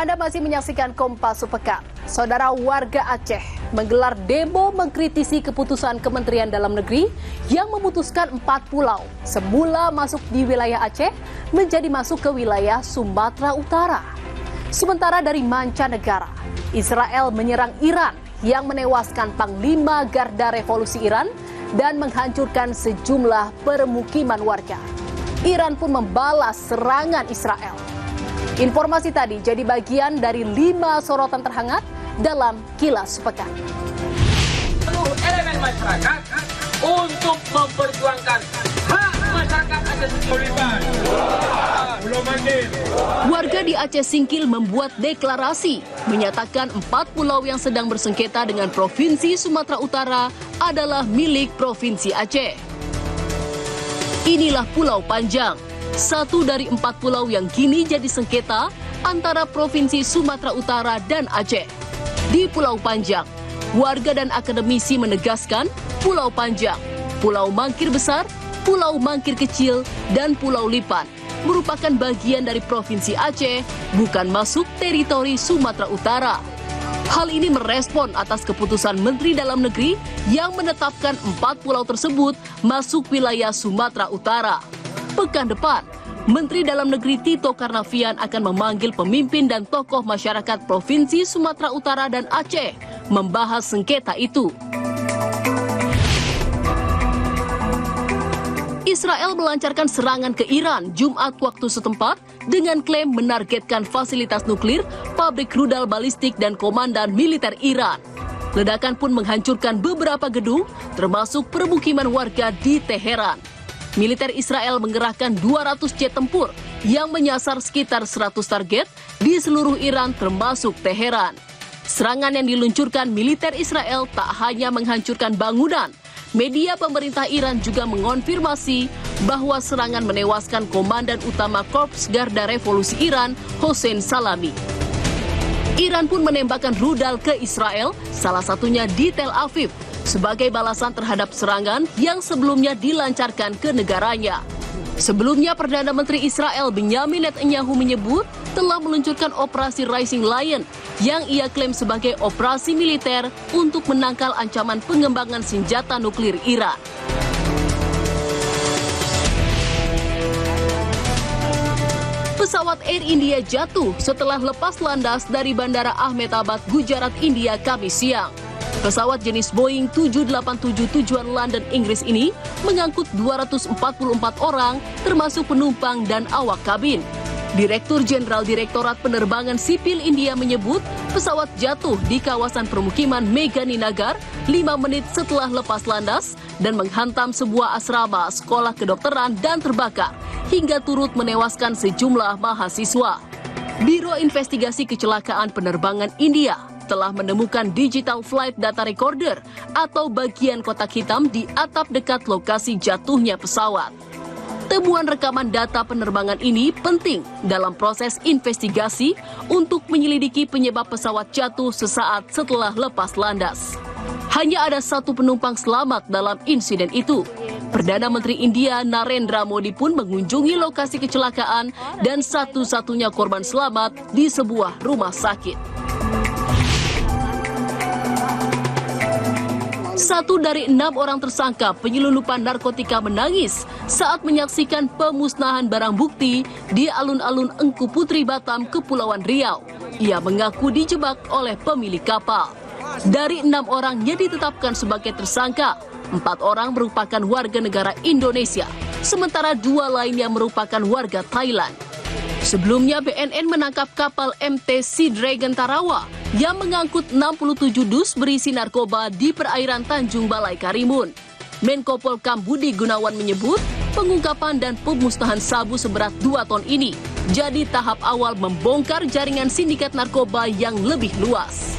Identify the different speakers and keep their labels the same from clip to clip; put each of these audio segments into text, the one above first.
Speaker 1: Anda masih menyaksikan Kompas Sepekan. Saudara, warga Aceh menggelar demo mengkritisi keputusan Kementerian Dalam Negeri yang memutuskan 4 pulau semula masuk di wilayah Aceh menjadi masuk ke wilayah Sumatera Utara. Sementara dari mancanegara, Israel menyerang Iran yang menewaskan Panglima Garda Revolusi Iran dan menghancurkan sejumlah permukiman warga. Iran pun membalas serangan Israel. Informasi tadi jadi bagian dari 5 sorotan terhangat dalam Kilas Sepekan.
Speaker 2: Seluruh elemen masyarakat untuk memperjuangkan hak masyarakat Aceh Singkil.
Speaker 1: Warga di Aceh Singkil membuat deklarasi menyatakan 4 pulau yang sedang bersengketa dengan Provinsi Sumatera Utara adalah milik Provinsi Aceh. Inilah Pulau Panjang, satu dari 4 pulau yang kini jadi sengketa antara Provinsi Sumatera Utara dan Aceh. Di Pulau Panjang, warga dan akademisi menegaskan Pulau Panjang, Pulau Mangkir Besar, Pulau Mangkir Kecil, dan Pulau Lipan merupakan bagian dari Provinsi Aceh, bukan masuk teritori Sumatera Utara. Hal ini merespon atas keputusan Menteri Dalam Negeri yang menetapkan 4 pulau tersebut masuk wilayah Sumatera Utara. Pekan depan, Menteri Dalam Negeri Tito Karnavian akan memanggil pemimpin dan tokoh masyarakat Provinsi Sumatera Utara dan Aceh membahas sengketa itu. Israel melancarkan serangan ke Iran Jumat waktu setempat dengan klaim menargetkan fasilitas nuklir, pabrik rudal balistik dan komandan militer Iran. Ledakan pun menghancurkan beberapa gedung, termasuk permukiman warga di Teheran. Militer Israel mengerahkan 200 jet tempur yang menyasar sekitar 100 target di seluruh Iran termasuk Teheran. Serangan yang diluncurkan militer Israel tak hanya menghancurkan bangunan. Media pemerintah Iran juga mengonfirmasi bahwa serangan menewaskan Komandan Utama Korps Garda Revolusi Iran, Hossein Salami. Iran pun menembakkan rudal ke Israel, salah satunya di Tel Aviv, sebagai balasan terhadap serangan yang sebelumnya dilancarkan ke negaranya. Sebelumnya, Perdana Menteri Israel Benyamin Netanyahu menyebut telah meluncurkan operasi Rising Lion yang ia klaim sebagai operasi militer untuk menangkal ancaman pengembangan senjata nuklir Iran. Pesawat Air India jatuh setelah lepas landas dari Bandara Ahmedabad, Gujarat, India, Kamis siang. Pesawat jenis Boeing 787 tujuan London, Inggris ini mengangkut 244 orang termasuk penumpang dan awak kabin. Direktur Jenderal Direktorat Penerbangan Sipil India menyebut pesawat jatuh di kawasan permukiman Meghaninagar 5 menit setelah lepas landas dan menghantam sebuah asrama sekolah kedokteran dan terbakar hingga turut menewaskan sejumlah mahasiswa. Biro Investigasi Kecelakaan Penerbangan India telah menemukan digital flight data recorder atau bagian kotak hitam di atap dekat lokasi jatuhnya pesawat. Temuan rekaman data penerbangan ini penting dalam proses investigasi untuk menyelidiki penyebab pesawat jatuh sesaat setelah lepas landas. Hanya ada 1 penumpang selamat dalam insiden itu. Perdana Menteri India Narendra Modi pun mengunjungi lokasi kecelakaan dan satu-satunya korban selamat di sebuah rumah sakit. 1 dari 6 orang tersangka penyelundupan narkotika menangis saat menyaksikan pemusnahan barang bukti di alun-alun Engku Putri Batam, Kepulauan Riau. Ia mengaku dijebak oleh pemilik kapal. Dari 6 orang yang ditetapkan sebagai tersangka, 4 orang merupakan warga negara Indonesia, sementara 2 lainnya merupakan warga Thailand. Sebelumnya BNN menangkap kapal MT Sea Dragon Tarawa yang mengangkut 67 dus berisi narkoba di perairan Tanjung Balai Karimun. Menko Polkam Budi Gunawan menyebut pengungkapan dan pemusnahan sabu seberat 2 ton ini jadi tahap awal membongkar jaringan sindikat narkoba yang lebih luas.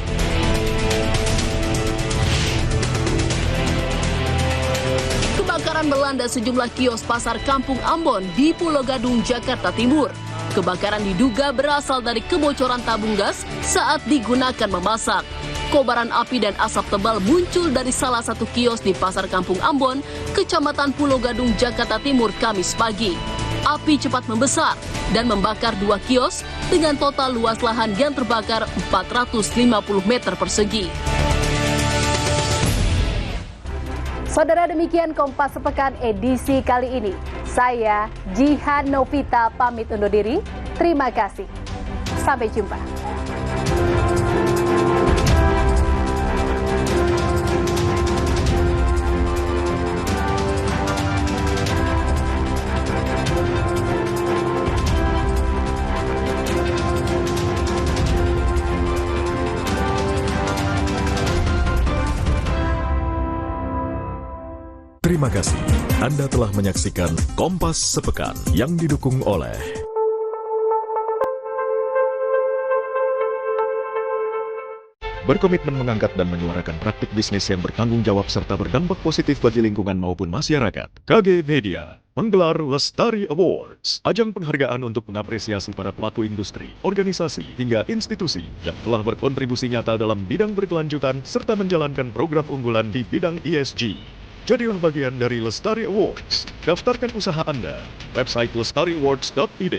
Speaker 1: Kebakaran melanda sejumlah kios pasar Kampung Ambon di Pulau Gadung, Jakarta Timur. Kebakaran diduga berasal dari kebocoran tabung gas saat digunakan memasak. Kobaran api dan asap tebal muncul dari salah satu kios di Pasar Kampung Ambon, Kecamatan Pulau Gadung, Jakarta Timur, Kamis pagi. Api cepat membesar dan membakar 2 kios dengan total luas lahan yang terbakar 450 meter persegi.
Speaker 3: Saudara, demikian Kompas Sepekan edisi kali ini. Saya Jihan Novita pamit undur diri. Terima kasih. Sampai jumpa.
Speaker 4: Terima kasih. Anda telah menyaksikan Kompas Sepekan yang didukung oleh berkomitmen mengangkat dan menyuarakan praktik bisnis yang bertanggung jawab serta berdampak positif bagi lingkungan maupun masyarakat. KG Media menggelar Lestari Awards, ajang penghargaan untuk mengapresiasi para pelaku industri, organisasi, hingga institusi yang telah berkontribusi nyata dalam bidang berkelanjutan serta menjalankan program unggulan di bidang ESG. Jadilah bagian dari Lestari Awards. Daftarkan usaha Anda. Website lestariawards.id.